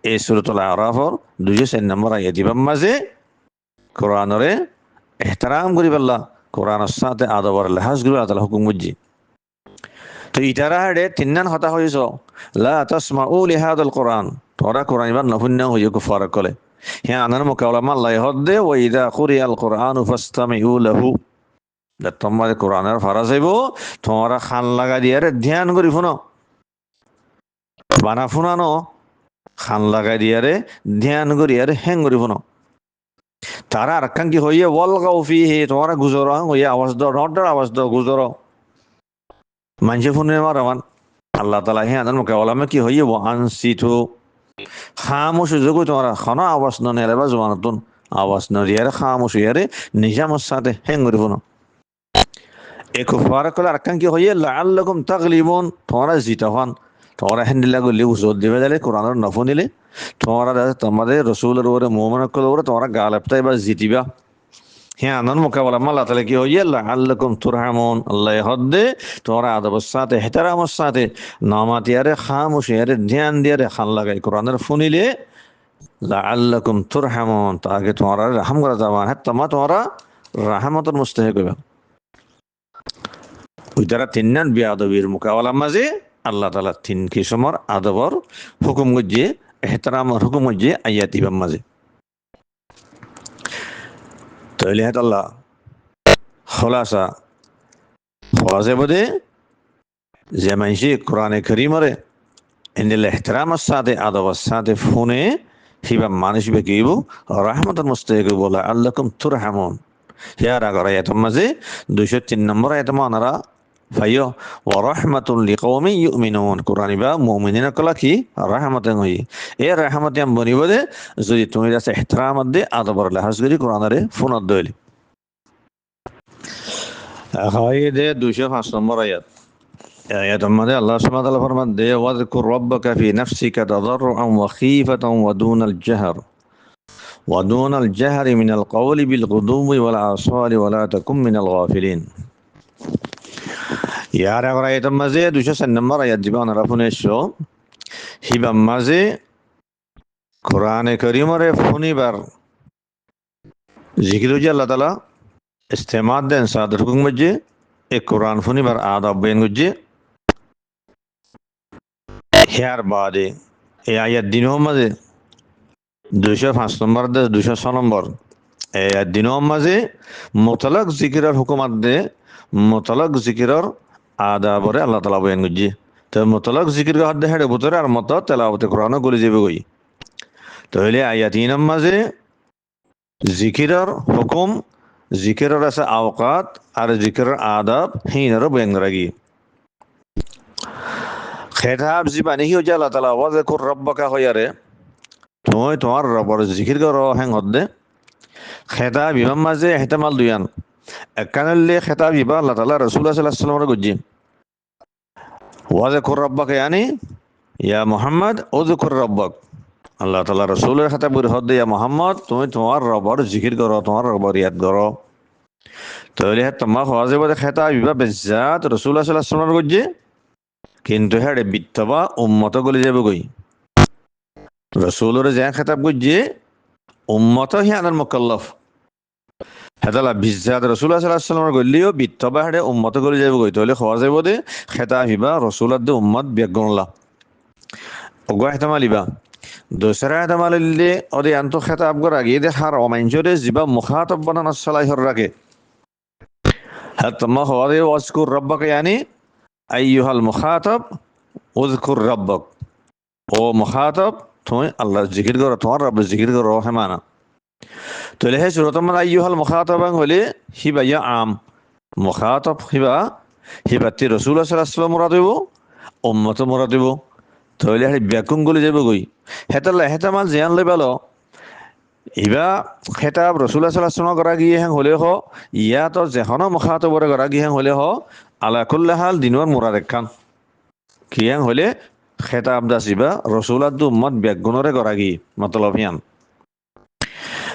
Speaker 1: এই সূরাতুল আরাফর 204 নম্বর আয়াতিবার মাঝে কোরআনরে ইহতিরাম করিবাল্লাহ কোরআনের সাথে আদবর লিহাজ করিবা আল্লাহ হুকুম করজি তো ইতারা হেডে তিননান হতা হইছ লা তাসমাউ লিহাদাল কোরআন তোরা কোরআন ইবার নফুন্না হইয় কুফার কলে হ্যাঁ আনার মোকাবেলা মাল্লাই হদ্দে ওয়াইদা কুরিয়াল কোরআনু ফাসতামিউ লাহু তোমাদের কোরআনের ফারাজ হইব তোমরা খান লাগা দিয়ারে ধ্যান করি শুনো বানা শুনানো খান লাগাই দিয়ারে ধ্যান করিয়ারে হ্যাং করি শুনো তারা আর কি হইয়ে ওয়ালগাউ ফিহি তোমরা গুজর হইয়ে আওয়াজ দাও রডর আওয়াজ দাও গুজর মানুষে শুনে মারামান আল্লাহ তাআলা হ্যাঁ আনার মোকাবেলা কি হইয়ে আনসিতু খামোশ যোগ তোমরা খানো আওয়াজ নেলে বা জোয়ানতুন আওয়াজ নরিয়ারে খামোশ ইয়ারে নিজামের সাথে হ্যাং করি শুনো এ কুফার কলে আর কি হইয়ে লাআল্লাকুম তাগলিবুন তোমরা জিতা হন তোমরা হেন্দিলা গলি উজত দিবে দিলে কোরআনের নফুনিলে তোমরা তোমাদের রসুলের উপরে মুমিন কলের উপরে তোমরা গালেব তাইবা জিতিবা হ্যাঁ আনার মোকাবেলা আল্লাহ তাআলা কি হইয়ে লাআল্লাকুম তুরহামুন আল্লাহ হদ্দে তোমরা আদবের সাথে ইহতিরামের সাথে নামাতিয়ারে খামোশ ইয়ারে ধ্যান দিয়ারে খান লাগাই কোরআনের ফুনিলে লাআল্লাকুম তুরহামুন তাকে তোমরা রহম করা যাবা হ্যাঁ তোমরা রাহমাতর মুস্তাহিক হইবা ওই তারা তিনান বিয়াদবির মোকাবেলার মাঝে আল্লাহ তালা তিন কিসমর আদবর হুকুম গজ্জে এহতারামর হুকুম গজ্জে আয়াতিবার মাঝে তাহলে হেত আল্লাহ খলাসা খলাসে বোধে যে মানসি কোরআনে করিমরে এন্ডেল এহতারামের সাথে আদবের সাথে ফোনে হিবা মানুষ বেকিব রাহমাতুল মুস্তাহিক বলা আল্লাকুম তুরহামুন হিয়ার আগর আয়াতের মাঝে 203 নম্বর আয়াতে মানারা ফাইও ওয়া রাহমাতুল লিকওমি ইউমিনুন কোরআন বা মুমিনিনা কলা কি রাহমাতান হই এ রাহমাতাম বনিবদে যদি তুমি আছে ইহতিরাম দে আদবর লাহাজ করি কোরআনরে ফোনত দইলি হয় দে 205 নম্বর আয়াত আয়াতের মাঝে আল্লাহ সুবহানাহু ওয়া তাআলা ফরমান দে ওয়াজকুর রাব্বাকা ফি নাফসিকা তাদাররুআন ওয়া খীফাতান ওয়া দুনাল জাহর ودون الجهر من القول بالغدو والآصال ولا تكن من الغافلين ইয়ার আগর আয়াতের মাঝে 204 নম্বর আয়াত জীবন রাফুনে শো হিবা মাঝে কোরআনে করিমরে ফুনিবার জিকির যে আল্লাহ তাআলা ইস্তেমাদ দেন সাদর হুকুম মধ্যে এ কোরআন ফুনিবার আদব বেন গুজে হিয়ার বাদে এই আয়াত দিনও মাঝে 205 নম্বর 206 নম্বর এই দিনও মাঝে মুতলাক জিকিরের হুকুমাত দে মুতলাক জিকিরের আদাবরে আল্লাহ তাআলা বয়ান গুজি তো মুতলাক জিকির হাত হেডে ভিতরে আর মত তেলাওয়াতে কোরআন গলি যাবে গই তাহলে আয়াতিন মাঝে জিকিরের হুকুম জিকিরের আছে আওকাত আর জিকিরের আদাব হিনার বয়ান রাগি খেতাব জিবানি হি যে আল্লাহ তাআলা ওয়াজকুর রাব্বাকা হয়ারে তুমি তোমার রবের জিকির করো হ্যাং হদ্দে খেতাব ইমাম মাঝে এহতেমাল দুয়ান এককানলে খেতাব ইবা আল্লাহ তাআলা রাসূলুল্লাহ সাল্লাল্লাহু আলাইহি ওয়াসাল্লাম গুজি ওয়াজকুর রাব্বাকা ইয়ানি ইয়া মুহাম্মদ উযকুর রাব্বাক আল্লাহ তাআলা রাসূলের খেতাব করে হদ্দে ইয়া মুহাম্মদ তুমি তোমার রবের জিকির করো তোমার রবের ইয়াদ করো তাহলে তোমার ওয়াজে বলে খেতাব ইবা বিজাত রাসূলুল্লাহ সাল্লাল্লাহু আলাইহি ওয়াসাল্লাম গুজি কিন্তু হেডে বিত্তবা উম্মত গলি যাবে গই রাসূলের যে খেতাব গুজি উম্মত হি আনার মুকাল্লাফ হেতালা বিজাত রাসূলুল্লাহ সাল্লাল্লাহু আলাইহি ওয়াসাল্লাম গলিও বিত্তবা হেডে উম্মত গলি যাবে গই তাহলে খাওয়া যাবে দে খেতাব ইবা রাসূলের দে উম্মত বেগনলা ওগো এহতামালিবা দোসরা এহতামালিলে ওরে আন্ত খেতাব গর আগে দে হার অমাইনজরে জিবা মুখাতাব বানানা সালাহির রাখে হাত্মা খাওয়া দে ওয়াজকুর রাব্বাকা ইয়ানি আইয়ুহাল মুখাতাব উযকুর রাব্বাক ও মুখাতাব তুমি আল্লাহ জিকির করো তোমার রব জিকির করো হেমানা তাহলে হে সুরতম আইয়ুহাল মুখাতাবাং হলে হিবা ইয়া আম মুখাতাব হিবাতি রাসূলুল্লাহ সাল্লাল্লাহু আলাইহি ওয়াসাল্লাম মুরাদ হইব উম্মত মুরাদ হইব তাহলে হে ব্যাকুম গলি যাব গই হেতাল্লা হেতামাল জিয়ান লইবালো ইবা খেতাব রাসূলুল্লাহ সাল্লাল্লাহু আলাইহি ওয়াসাল্লাম করা গিয়ে হ্যাং হলে হ ইয়া তো যেহন মুখাতাবরে করা গিয়ে হ্যাং হলে হ আলা কুল্লি হাল দিনর মুরাদ একখান কি হ্যাং হলে খেতাব দাসিবা রসুলাত উম্মত ব্যাগুণরে গরাগি মতলব হিয়ান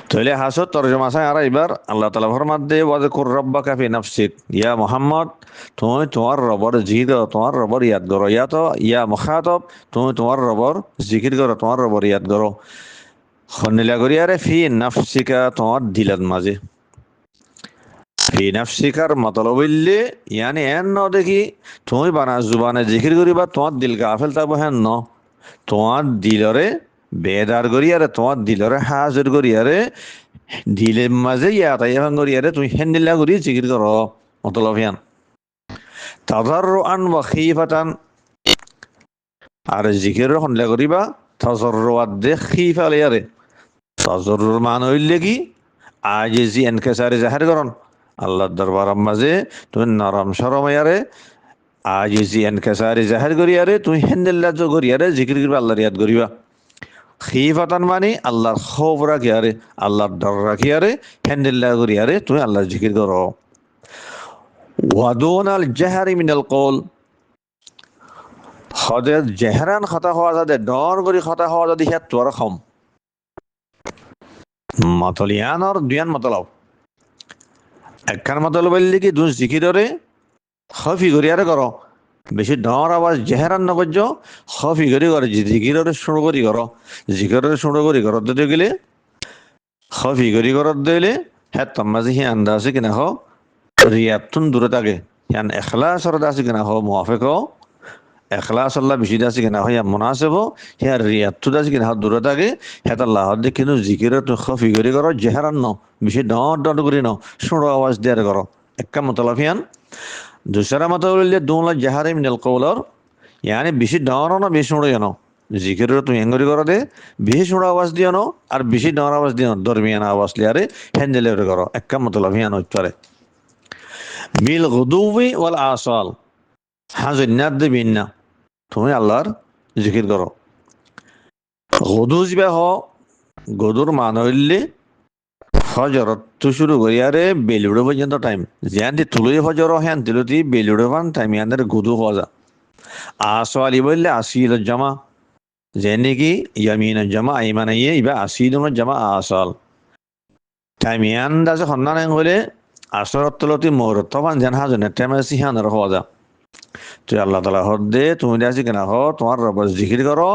Speaker 1: তাহলে হাসত তরজমা আছে আর এবার আল্লাহ তাআলা ফরমাত দে ওয়াজকুর রাব্বাকা ফি নাফসিক ইয়া মুহাম্মদ তুমি তোমার রবের জিকির করো তোমার রবের ইয়াদ করো ইয়া তো ইয়া মুখাতাব তুমি তোমার রবের জিকির করো তোমার রবের ইয়াদ করো খনিলা করিয়ারে ফি নাফসিকা তোমার দিলাত মাঝে ফি নাফসিকার মতলব হইলে ইয়ানি এন ন দেখি তুমি বানা জুবানে জিকির করিবা তোমার দিল গাফেল থাকবো হ্যান ন তোমার দিলরে বেদার করিয়ারে তোমার দিলরে হাজির করিয়ারে দিলের মাঝে ইয়াতায়ান করিয়ারে তুমি হেন্দিল্লা করি জিকির করো মতলব ইয়ান তাদাররুআন ওয়া খীফাতান আর জিকির হনলা করিবা তাজাররুআত দে খীফা লিয়ারে তাজাররুর মানে হইলে কি আজিজি এনকেসারে জাহির করন আল্লাহর দরবারের মাঝে তুমি নরম শরমায়ারে আজিজি এনকেসারে জাহির করিয়ারে তুমি হেন্দিল্লা করিয়ারে জিকির করিবা আল্লাহর ইয়াদ করিবা খিফাতান মানে আল্লাহর খৌফ রাখিয়ারে আল্লাহর ডর রাখিয়ারে হেন্দিল্লা করিয়ারে তুমি আল্লাহর জিকির করো ওয়াদুনাল জাহারি মিনাল কওল হদে জেহরান কথা হওয়া যাতে ডর করি কথা হওয়া যদি হিয়াত তোর খম মতলিয়ানর দুয়ান মতলব একখান মতলব বললি কি দুন জিকিররে খফি করিয়ারে করো বেশি ডর আওয়াজ জেহেরান নগর্য খফি করি করো জিকিররে শুরু করি করো জিকিররে শুরু করি করো দিতে গেলে খফি করি করত দিলে হ্যাঁ তম্মাজি হি আন্দাজি কিনা হো রিয়াতুন দূরে থাকে ইয়ান এখলাসর দাসি কিনা হো মুআফিক হো এখলাস আল্লাহ বেশি দাসি কিনা হয় মুনাসিব হো হিয়া রিয়াতু দাসি কিনা হো দূরে থাকে হেত আল্লাহ হদ্দে কিন্তু জিকির তো খফি করে করো জেহারান ন বেশি ডট ডট করে ন সুর আওয়াজ দেয়ার করো একটা মতলফিয়ান দুসরা মতলফিলে দুলা জাহারে মিনাল কওলর ইয়ানি বেশি ডর না বেশি শুনো জানো জিকির তুমি এঙ্গরি করো দে বেশি শুনো আওয়াজ দিও ন আর বেশি ডর আওয়াজ দিও দরমিয়ান আওয়াজ লিয়ারে হ্যান্ডেলে করো একটা মতলফিয়ান হইতারে বিল গুদুবি ওয়াল আসাল হাজন্নাত দিবিন না তুমি আল্লাহর জিকির করো গদু যিবা হ গদুর মান হইলে ফজরত তো শুরু করিয়ারে বেলুড়ো পর্যন্ত টাইম যেন তুলই ফজর হ্যান তুলতি বেলুড়ো পান টাইম ইয়াদের গদু হওয়া যা আসওয়ালি বললে আসিল জামা যে নাকি ইয়ামিন জামা আইমান ইয়ে ইবা আসিল জামা আসল টাইম ইয়ান দাসে সন্ধান হলে আসরত তুলতি মুহূর্ত পান যেন হাজনে টাইম সিহানের হওয়া যা তুই আল্লাহ তালা হদ্দে তুমি দেখছি কেনা হ তোমার রব জিকির করো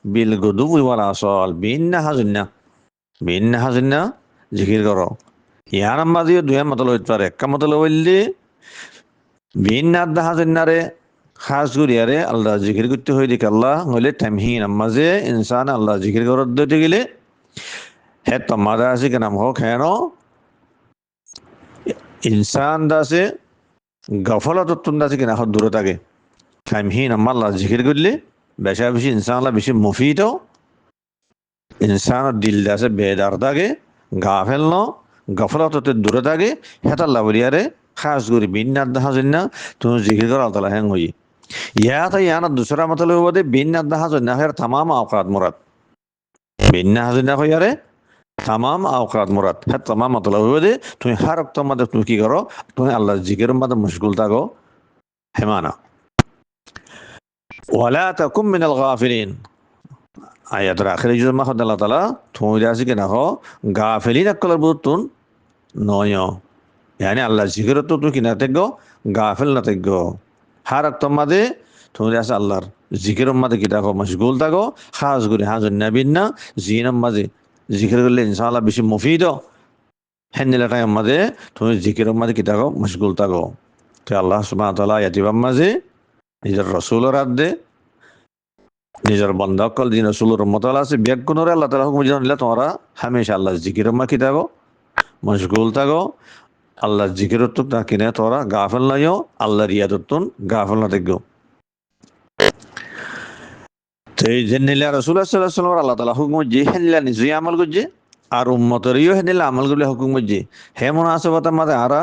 Speaker 1: বিল গুদু বুঝবার আসল বিন না হাজন্না জিকির করো ইয়ার আম্মা দিয়ে দুই মতল হইতে পারে একটা মতল বললি বিন না হাজন্নারে খাস করিয়ারে আল্লাহ জিকির করতে হই দেখে আল্লাহ হইলে টাইমহীন আম্মাজে ইনসান আল্লাহ জিকির করতে দিতে গেলে হে তোমাদা আছে কেন হোক হেন ইনসান দাসে গফলত দাসে কিনা হদ দূরে থাকে টাইমহীন আম্মা আল্লাহ জিকির করলে বেশা বেশি ইনসান আল্লাহ বেশি মুফিদ ইনসানের দিল দাসে বেদার থাকে গাফেল ন গফলত দূরে থাকে হেতার লাভরিয়ারে খাস করি বিন না হাজন্না তুমি জিকির করা আল্লাহ হ্যাং হই ইয়াত ইয়ানা দুসরা মতলব হতে বিন্না হাজন্না হের তামাম আওকাত মুরাদ বিন্না হাজন্না হইয়ারে তামাম আওকাত মুরাদ হ্যাঁ তামাম মতলব হতে তুমি হার অক্তর মধ্যে তুমি কি করো তুমি আল্লাহ জিকিরের মধ্যে মুশগুল থাকো হেমানা ওয়ালা তাকুম মিনাল গাফিলিন আয়াতের আখিরে যদি মাহ আল্লাহ তাআলা তুমি আসি কেনা হো গাফিলিন আকলার বুতুন নয় यानी আল্লাহ জিকির তো তুমি কিনা তেগো গাফিল না তেগো হার অক্তর মধ্যে তুমি আসে আল্লাহর জিকিরের মধ্যে কি থাকো মশগুল থাকো খাস করে হাজর নাবিন না জিনের মাঝে জিকির করলে ইনশাআল্লাহ বেশি মুফিদ হ্যান্ডেল টাইম মাঝে তুমি জিকিরের মাঝে কি থাকো মশগুল থাকো তো আল্লাহ সুবহানাহু ওয়া তাআলা ইয়াতিবাম মাঝে নিজের রসুলের আদে নিজের বন্ধকল দিন রসুলের মতাল আছে ব্যাগুণরে আল্লাহ তাআলা হুকুম জানিলে তোমরা হামেশা আল্লাহ জিকিরের মা কি থাকো মশগুল থাকো আল্লাহ জিকির তো তা কিনে তোরা গাফেল নাইও আল্লাহর ইয়াদতুন গাফেল না দেখো তো এই যে নিলে রাসূলুল্লাহ সাল্লাল্লাহু আলাইহি ওয়াসাল্লাম আল্লাহ তাআলা হুকুম যে হেনলা নিজে আমল করছে আর উম্মতরিও হেনলা আমল করলে হুকুম করছে হে মুনাসাবাতের মধ্যে আরা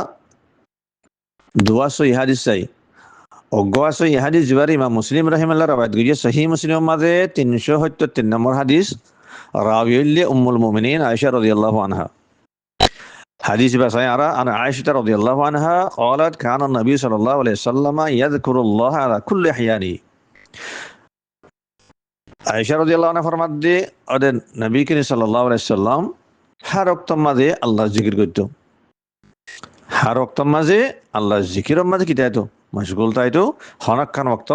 Speaker 1: দুয়া সহি হাদিস চাই অজ্ঞা সহি হাদিস জিবারি ইমাম মুসলিম রাহিমাহুল্লাহ রাওয়ায়াত করছে সহিহ মুসলিমের মধ্যে 373 নম্বর হাদিস রাওয়ী হইলে উম্মুল মুমিনিন আয়েশা রাদিয়াল্লাহু আনহা حديث بسيارة عن عائشة رضي الله عنها قالت كان النبي صلى الله عليه وسلم يذكر الله على كل أحيانه عائشة رضي الله عنها فرمت دي أدن نبي كريم صلى الله عليه وسلم هر وقت ماذا الله ذكر করতো هر وقت ماذا الله ذكر ماذا كتايتو مشغول تايتو هناك كان وقت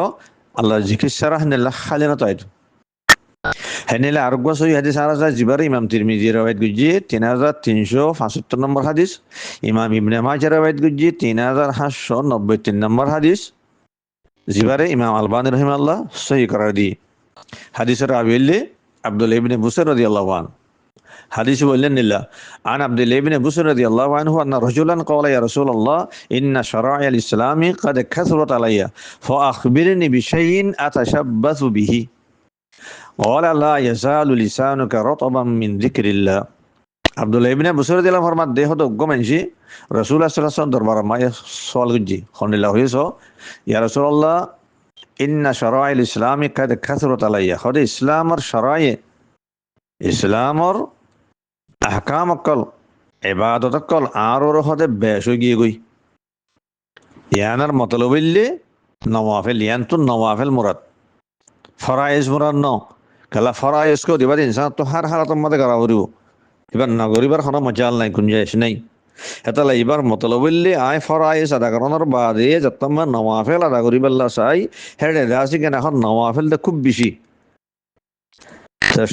Speaker 1: الله ذكر سره نلا خالنا تايتو হেনেলে আরোগ্য সহি হাদিস আরাজা জিবার ইমাম তিরমিজি রাওয়ায়াত গুজি 3375 নম্বর হাদিস ইমাম ইবনে মাজাহ রাওয়ায়াত গুজি 3893 নম্বর হাদিস জিবারে ইমাম আলবানী রাহিমাহুল্লাহ সহি করার দি হাদিসের রাবি আব্দুল্লাহ ইবনে বুসর রাদিয়াল্লাহু আনহু হাদিস বললেন নিল্লা আন আব্দুল্লাহ ইবনে বুসর রাদিয়াল্লাহু আনহু আন্না রাজুলান ক্বালা ইয়া রাসূলুল্লাহ ইন্না শারা'iআল ইসলামি ক্বাদ কাসরাত আলাইয়া ফাআখবিরনি বিশাইইন আতাশাব্বাসু বিহি قال لا يزال لسانك رطبا من ذكر الله আব্দুল্লাহ ইবনে বুসর রাদিয়াল্লাহু ফরমাত দেহ তো গমেনজি রাসূলুল্লাহ সাল্লাল্লাহু আলাইহি ওয়াসাল্লাম দরবার মায়ে সওয়াল গুজি খনিলা হইছো ইয়া রাসূলুল্লাহ ইন্না শারা'iল ইসলামি কাদ কাসরাত আলাইয়া হদে ইসলামর শারা'i ইসলামর আহকাম অকল ইবাদত অকল আর হদে বেশ গিয়ে গই ইয়ানার মতলব হইলে নওয়াফিল ইয়ান্তু নওয়াফিল মুরাদ ফরাইজ মুরাদ ন কালা ফরাইজ কো দিবার ইনসান তো হার হালাতের মধ্যে করা করিব এবার না করিবার কোনো মজাল নাই গুঞ্জাইশ নাই এতালা এবার মতলব হইলে আয় ফরাইজ আদা করানোর বাদে যতম নওয়াফিল আদা করিবাল্লা চাই হেডে দাসি কেন এখন নওয়াফিলটা খুব বেশি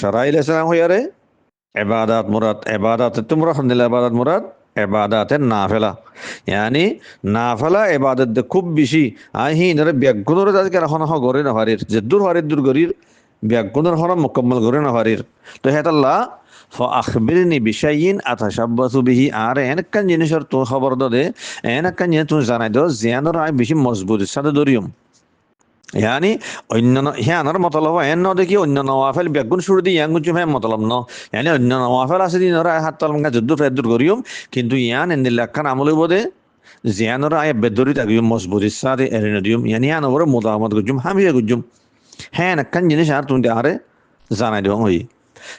Speaker 1: শারাইল ইসলাম হইয়ারে ইবাদত মুরাদ ইবাদত তোমরা খন্দিলা ইবাদত মুরাদ এবাদাতের নাফেলা ইয়ানি নাফেলা এবাদত খুব বেশি আহি নরে ব্যাগুণর আজকে এখন গরে না হারির যে দূর হারির দূর গরির ব্যাগুণর হন মুকম্মল গরে না হারির তো হেতাল্লাহ ফআখবিরনি বিশাইইন আতাশাব্বাসু বিহি আর এনেকান জিনিসের তো খবর দে এনেকান জিনিস তুমি জানাই দাও জিয়ানর আই বেশি মজবুত সাথে দরিয়ম ইয়ানি অন্য হিয়ানোর মতলব এন দেখি অন্য নওয়াফেল বেগুন শুরু দিয়ে ইয়ান গুজুম হ্যাঁ মতলব ন ইয়ানি অন্য নওয়াফেল আছে দিন ওরা হাত তালঙ্গা যুদ্ধ ফেদ্দুর করিয়ম কিন্তু ইয়ান এন্দিল্লাখান আমলে বোধে জিয়ানোর আয় বেদরি তাগিয়ম মজবুত সাথে এরিন দিয়ম ইয়ানি ইয়ান ওরে মোদামত গুজুম হামিয়া গুজুম হ্যাঁ নাকান জিনিস আর তুমি আরে জানাই দিও হই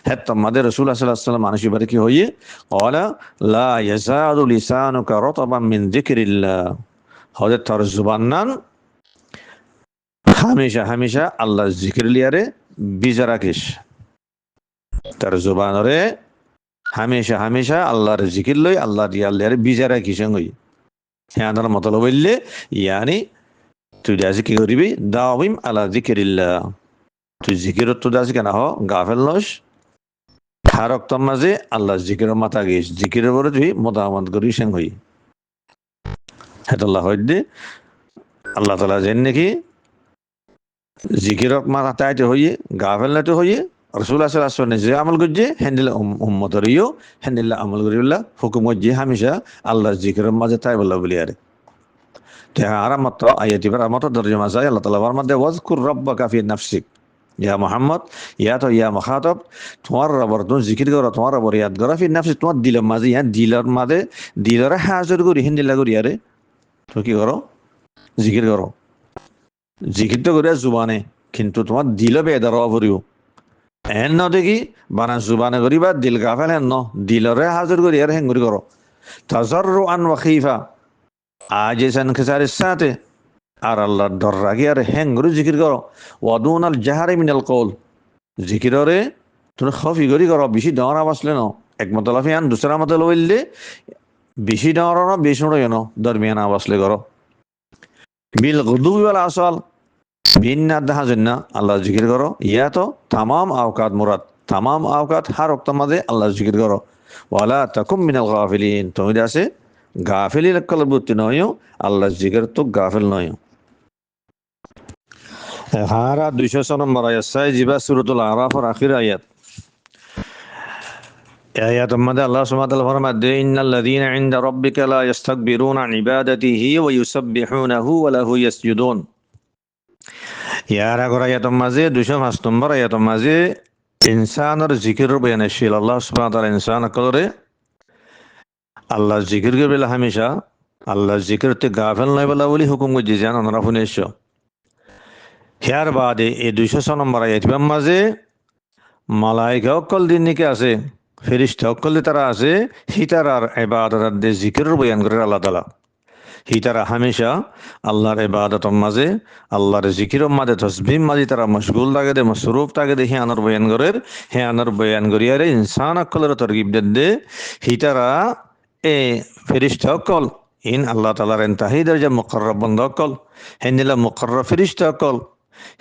Speaker 1: হ্যাঁ তোমাদের রসুল সাল্লাল্লাহু মানুষ বারে কি হইয়ে ক্বালা লা ইয়াজালু লিসানুকা রাতাবান মিন যিকরিল্লাহ হযরত তার জুবান নান হামেশা হামেশা আল্লাহ জিকির লিয়ারে বিজা রাখিস তার জুবানরে হামেশা হামেশা আল্লাহর জিকির লই আল্লাহ দিয়ার লিয়ারে বিজা রাখিস হই হ্যাঁ তার মতলব বললে ইয়ানি তুই দাসি কি করিবি দাওয়িম আলা যিকরিল্লাহ তুই জিকিরত তো দাসি কেন হ গাফেল নস হারক তোর মাঝে আল্লাহ জিকিরের মাথা গিস জিকিরের পরে তুই মোদামত করিস হই হেতাল্লাহ হইদে আল্লাহ তাআলা জেন নাকি জিকিরক মাথা তাইতে হইয়ে গাফেল নাতে হইয়ে রাসূলুল্লাহ সাল্লাল্লাহু আলাইহি ওয়াসাল্লাম যে আমল করছে হেন্দিলা উম্মতরিও হেন্দিলা আমল করিল্লা হুকুম যে হামেশা আল্লাহ জিকিরের মাঝে তাই বলা বলি আরে তে আরামত আয়াতি বার আমত তরজমা যায় আল্লাহ তাআলা ফরমাতে ওয়াজকুর রাব্বাকা ফি নাফসিক ইয়া মুহাম্মদ ইয়া তো ইয়া মুখাতাব তোমার রবের তুমি জিকির করো তোমার রবের ইয়াদ করো ফি নাফসিক তোমার দিলের মাঝে ইয়া দিলের মাঝে দিলরে হাজির করি হেন্দিলা করি আরে তো কি করো জিকির করো জিকির তো করে জুবানে কিন্তু তোমার দিল বেদার অপরিও এন ন দেখি বানা জুবানে করি বা দিল গাফেল হেন ন দিলরে হাজির করি আর হেঙ্গুরি করো তাজাররু আন ওয়া খিফা আজিসান খেসারের সাথে আর আল্লাহর ডর রাখি আর হেঙ্গুরি জিকির করো ওয়াদুন আল জাহারি মিনাল কওল জিকিররে তুমি খফি করি করো বেশি ডর আওয়াজলে ন একমত লাফিয়ান দুসরা মত লইলে বেশি ডর ন বেশি ন দরমিয়ান আওয়াজলে করো বিল গুদুবি ওয়াল আসল ভিন্ন দেখা জন্য আল্লাহ জিকির করো ইয়া তো তামাম আওকাত মুরাদ তামাম আওকাত হার ওক্ত মাঝে আল্লাহ জিকির করো ওয়ালা তাকুম মিনাল গাফিলিন তুমি আছে গাফিলিন কলবুতি নয় আল্লাহ জিকির তো গাফিল নয় হারা 200 নম্বর আয়াত সাই জিবা সূরাতুল আরাফের আখির আয়াত আয়াত মধ্যে আল্লাহ সুবহানাহু ওয়া তাআলা ফরমাতে ইন্নাল্লাযীনা ইনদা রাব্বিকা লা ইস্তাকবিরুনা আন ইবাদাতিহি ওয়া ইউসাব্বিহুনাহু ওয়া লাহু ইয়াসজুদুন ইয়ার আগর আয়াতের মাঝে 205 নম্বর আয়াতের মাঝে ইনসানের জিকির বয়ান আসছিল আল্লাহ সুবহানাহু ওয়া তাআলা ইনসান করে আল্লাহ জিকির করবে হামেশা আল্লাহ জিকির তে গাফেল নয় বলা বলি হুকুম করছে জান আমরা শুনেছ হিয়ার বাদে এই 206 নম্বর আয়াতের মাঝে মালাইকা অকল দিন নিকে আছে ফেরেশতা অকল তারা আছে হিতারার ইবাদত দে জিকির বয়ান করে আল্লাহ তাআলা হিতারা হামেশা আল্লাহর ইবাদতের মাঝে আল্লাহর জিকিরের মাঝে তসবিহ মাঝে তারা মশগুল থাকে দে মসরুফ থাকে দে হিয়ানোর বয়ান করিয়ারে ইনসান অকলের তরগিব দে হিতারা এ ফেরেশতা অকল ইন আল্লাহ তাআলার ইনতাহিদের যে মুকররব বান্দা অকল হেনিলা মুকররব ফেরেশতা অকল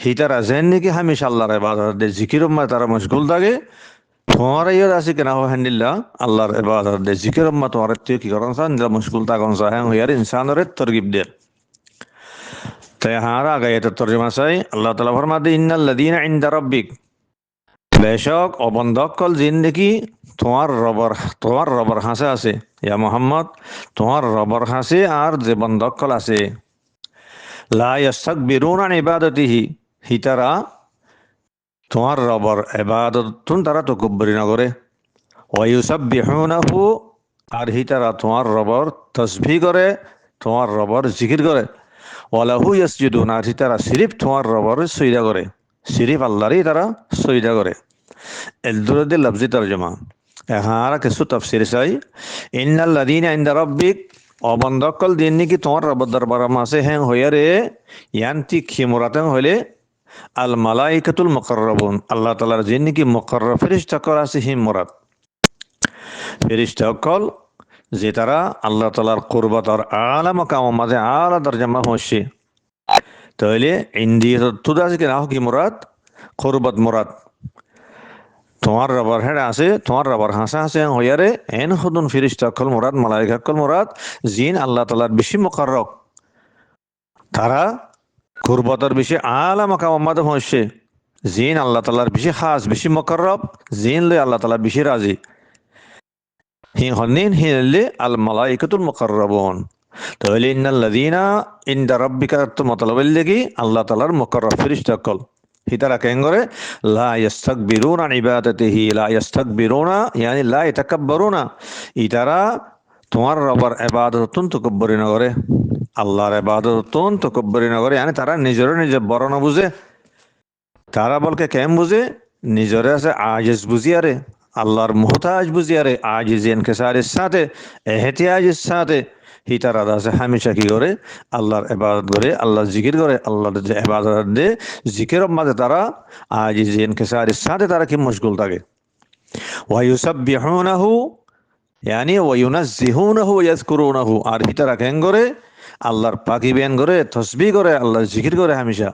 Speaker 1: হিতারা যেন নাকি হামেশা আল্লাহর ইবাদত দে জিকিরের মাঝে তারা মশগুল থাকে তোমার ইয়ার আছে কেনা হেন্দিল্লা আল্লাহর ইবাদত দে জিকির মত তোমার তুই কি করন সান দিলা মুশকুল তা কোন সাহেন ইয়ার ইনসানের তরগিব দে তাই হারা গায়ত তরজমা চাই আল্লাহ তাআলা ফরমাতে ইন্নাল্লাযীনা ইনদা রাব্বিক বেশক অবন্দকল জিন্দেগি তোমার রবর হাসে আছে ইয়া মুহাম্মদ তোমার রবর হাসে আর যে বন্দকল আছে লা ইস্তাকবিরুনা আন ইবাদাতিহি হিতারা তোমার রবর ইবাদত তারা তকব্বরি না করে ওয়ায়ুসাব্বিহুনাহু আর হিতারা তোমার রবর তসবিহ করে তোমার রবর জিকির করে ওয়ালাহু ইয়াসজুদুন আর হিতারা সিরিফ তোমার রবর সজদা করে সিরিফ আল্লাহরই তারা সজদা করে এলদুরদে লফজি তরজমা এহারা কিছু তাফসীর চাই ইন্নাল্লাযীনা ইনদা রাব্বিক অবন্দকল দিন নাকি তোমার রব দরবার মাসে হ্যাং হইয়ারে ইয়ান্তি খিমরাতেন হইলে আল মালাইকাতুল মুকাররাবুন আল্লাহ তাআলার জিন নাকি মুকাররব ফেরেশতা করা আছে হিম মুরাদ ফেরেশতা কল যে তারা আল্লাহ তাআলার কুরবাতর আলা মাকাম মাঝে আলা দরজা হচ্ছে তাহলে ইন্দিয়া তুদা আছে কি না কি মুরাদ কুরবাত মুরাদ তোমার রবার হেড আছে তোমার রবার হাসা হাসে হইয়ারে এন হদুন ফিরিস্তা কল মুরাদ মালাইকা কল মুরাদ জিন আল্লাহ তালার বেশি মুকাররব তারা কুরবতর বেশি আলা মাকাম আমাদের হচ্ছে জিন আল্লাহ তালার বেশি খাস বেশি মুকাররব জিন লই আল্লাহ তালা বেশি রাজি হি হন্নিন হিনলে আল মালাইকাতুল মুকাররাবুন তাহলে ইন্নাল্লাযীনা ইনদা রাব্বিকা তো মতলবের লাগি আল্লাহ তালার মুকাররব ফেরেশতা কল হিতারা কেন করে লা ইস্তাকবিরুনা আন ইবাদাতিহি লা ইস্তাকবিরুনা ইয়ানি লা ইয়াতাকাব্বারুনা ইতারা তোমার রবার ইবাদতুন তাকাব্বুরি না করে আল্লাহর ইবাদতুন তাকাব্বুরি না করে yani তারা নিজে বড় না বুঝে তারা বলকে কেম বুঝে নিজরে আছে আজিজ বুঝিয়ারে আল্লাহর মুহতাজ বুঝিয়ারে আজিজ ইনকিসারের সাথে এহতিয়াজের সাথে হি তারা আছে হামেশা কি করে আল্লাহর ইবাদত করে আল্লাহর জিকির করে আল্লাহর যে ইবাদত দে জিকিরের মাঝে তারা আজিজ ইনকিসারের সাথে তারা কি মশগুল থাকে ওয়া ইউসাব্বিহুনাহু yani ওয়া ইউনাজ্জিহুনাহু ওয়া ইয়াজকুরুনাহু আর হি তারা কেন করে আল্লাহর পাকি বেন করে তাসবিহ করে আল্লাহর জিকির করে হামেশা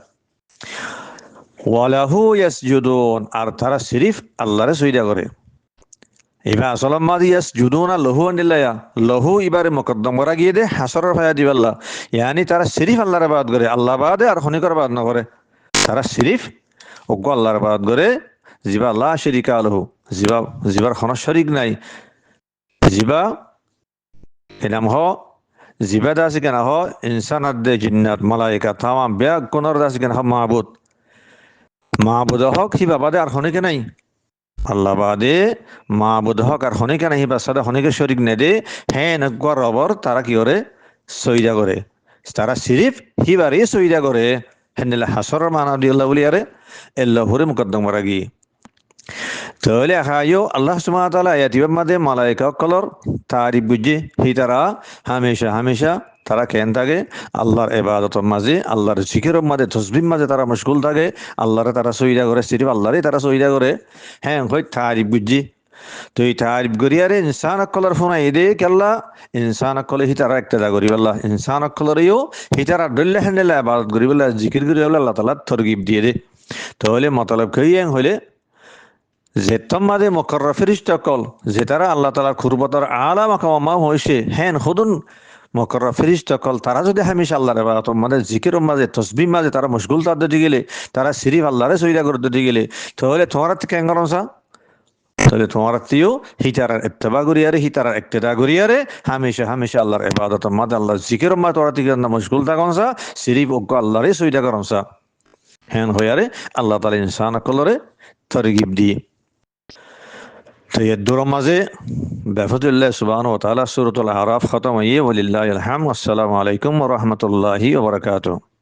Speaker 1: ওয়ালাহু ইয়াসজুদুন আর তারা সিরিফ আল্লাহরে সজদা করে এবার আসলাম মাদি ইয়াসজুদুন লহু আনিল্লাহ লহু ইবারে মুকদ্দম করা গিয়ে দে হাসরের ফায়া দিবাল্লাহ ইয়ানি তারা সিরিফ আল্লাহর ইবাদত করে আল্লাহ বাদে আর খনিকর ইবাদত না করে তারা সিরিফ ওগো আল্লাহর ইবাদত করে জিবা লা শারিকা লাহু জিবার কোনো শরীক নাই জিবা এনাম হ জিবা দাসি কেন হ ইনসানাত দে জিন্নাত মালাইকা তামাম বেয়া কোনর দাসি কেন হ মাহবুদ হক হিবা বাদে আর হনিকে নাই আল্লাহ বাদে মাহবুদ হক আর হনিকে নাই হিবা সাদা হনিকে শরিক নে দে হ্যাঁ নগর রবর তারা কি করে সইদা করে তারা সিরিফ হিবারে সইদা করে হেন্দিলা হাসরের মানা দিয়াল্লাহ বলি আরে এল্লাহুরে মুকদ্দম রাগি তাহলে আখায়ো আল্লাহ সুবহানাহু ওয়া তাআলা আয়াতিবার মাঝে মালায়েকা কলর তারিফ বুঝে হি তারা হামেশা তারা কেন থাকে আল্লাহর ইবাদতের মাঝে আল্লাহর জিকিরের মাঝে তসবিহ মাঝে তারা মশগুল থাকে আল্লাহরে তারা সইদা করে সিরিফ আল্লাহরে তারা সইদা করে হ্যাঁ কই তারিফ বুঝি তো এই তারিফ করিয়ারে ইনসান আকলের ফোনা এদে কেল্লা ইনসান আকলে হি তারা ইক্তেদা করি বল্লা ইনসান আকলেরও হি তারা ডল্লে হ্যান্ডেলা ইবাদত করি বল্লা জিকির করি বল্লা আল্লাহ তাআলা তরগিব দিয়ে দে তাহলে মতলব কইয়েন হইলে যে তোমাদের মুকাররব ফেরেশতা কল যে তারা আল্লাহ তাআলার কুরবতর আলা মাকাম হইছে হেন খুদুন মুকাররব ফেরেশতা কল তারা যদি হামেশা আল্লাহর ইবাদত মাঝে জিকিরের মাঝে তাসবিহ মাঝে তারা মশগুল তাতে গেলে তারা সিরিফ আল্লাহরে সইদা করতে গেলে তাহলে তোমার কেন করনসা তাহলে তোমার আত্মীয় হিতারার ইত্তেবা করিয়ারে হিতারার ইক্তেদা করিয়ারে হামেশা আল্লাহর ইবাদতের মাঝে আল্লাহর জিকিরের মাঝে তোরা থেকে মশগুল থাকনসা সিরিফ ওগ আল্লাহরে সইদা করনসা হেন হইয়ারে আল্লাহ তাআলা ইনসান আকলরে তরগিব দিয়ে তো এর দূর মাঝে বিফাদিল্লাহ সুবহানাহু ওয়া তাআলা সূরাতুল আরাফ খতম হইয়ে ওয়ালিল্লাহিল হামদ আসসালামু আলাইকুম ওয়া রাহমাতুল্লাহি ওয়া বারাকাতুহু